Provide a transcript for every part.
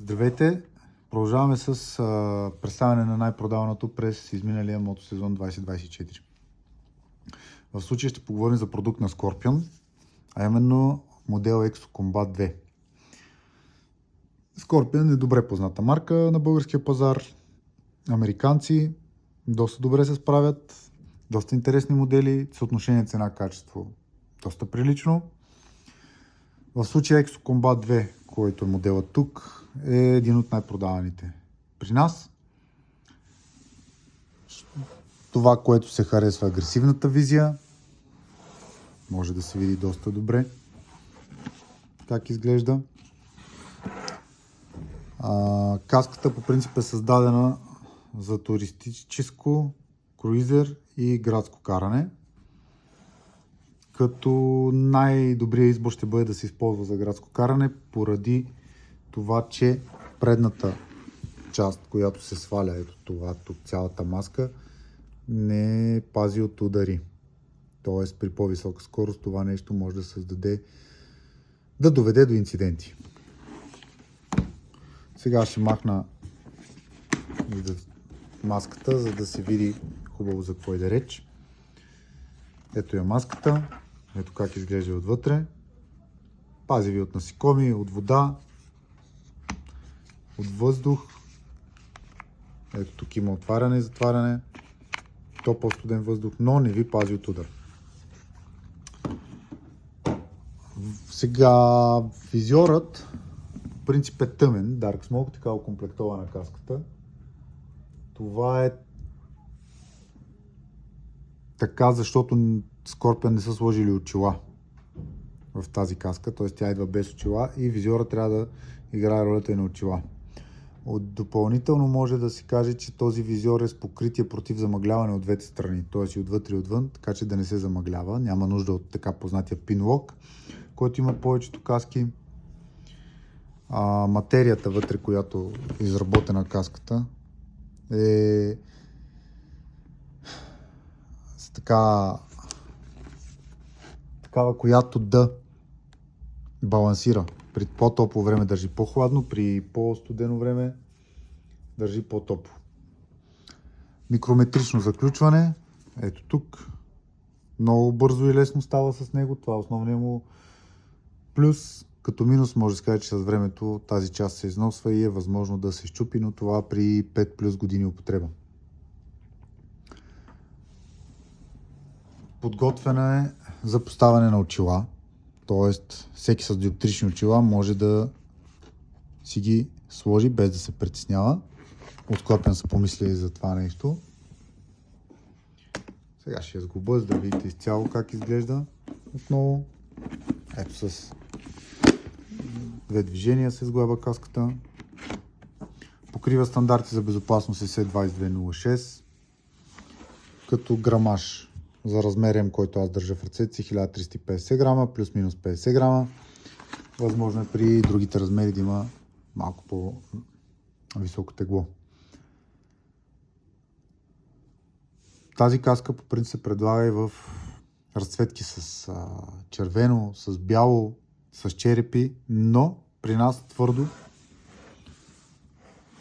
Здравейте! Продължаваме с представяне на най-продаваното през изминалия мотосезон 2024. В случая ще поговорим за продукт на Scorpion, а именно модел Exo Combat 2. Scorpion е добре позната марка на българския пазар. Американци доста добре се справят, доста интересни модели, съотношение цена-качество доста прилично. В случая Exo Combat 2, който е моделът тук, е един от най-продаваните при нас. Това, което се харесва, агресивната визия. Може да се види доста добре как изглежда. Каската по принцип е създадена за туристическо, круизер и градско каране. Като най-добрият избор ще бъде да се използва за градско каране, поради това, че предната част, която се сваля, ето това, тук цялата маска, не пази от удари. Тоест при по-висока скорост това нещо може да доведе до инциденти. Сега ще махна маската, за да се види хубаво за какво иде реч. Ето я маската, ето как изглежда отвътре. Пази ви от насекоми, от вода, от въздух. Ето тук има отваряне и затваряне. По-студен въздух, но не ви пази от удар. Сега визиорът в принцип е тъмен, Dark Smoke, така окомплектована каската. Това е така, защото Scorpion не са сложили очила в тази каска, т.е. тя идва без очила и визиора трябва да играе ролята и на очила. Допълнително може да се каже, че този визиор е с покритие против замъгляване от двете страни, т.е. и отвътре и отвън, така че да не се замъглява. Няма нужда от така познатия пинлок, който има повечето каски. Материята вътре, която е изработена каската, е с такава, която да балансира. При по-топло време държи по-хладно, при по-студено време държи по-топло. Микрометрично заключване. Ето тук. Много бързо и лесно става с него. Това е основният му плюс. Като минус може да се каже, че с времето тази част се износва и е възможно да се счупи, но това при 5 плюс години употреба. Подготвена е за поставяне на очила. Тоест, всеки с диоптрични очила може да си ги сложи без да се притеснява. От Scorpion са помислили за това нещо. Сега ще я сглоба, за да видите изцяло как изглежда отново. Ето с две движения се сглаба каската. Покрива стандарти за безопасност EC2206. Като грамаж за размер М, който аз държа в ръцете си, 1350 грама, плюс-минус 50 грама. Възможно е при другите размери да има малко по-високо тегло. Тази каска по принцип се предлага и в разцветки с червено, с бяло, с черепи, но при нас твърдо.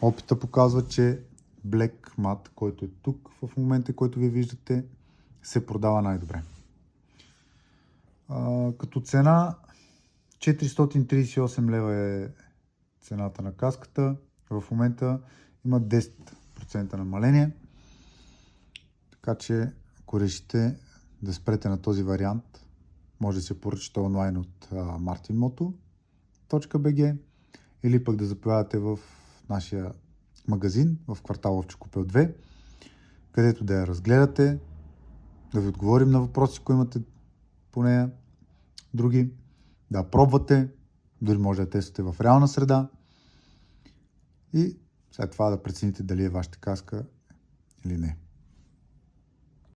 Опита показва, че Black Matte, който е тук в момента, който вие виждате, се продава най-добре. Като цена 438 лева е цената на каската. В момента има 10% намаление. Така че, ако решите да спрете на този вариант, може да се поръчате онлайн от martinmoto.bg или пък да заповядате в нашия магазин в квартал Овче купел 2, където да я разгледате, да ви отговорим на въпроси, ако имате по нея, други, да пробвате, дори може да тествате в реална среда и след това да прецените дали е вашата каска или не.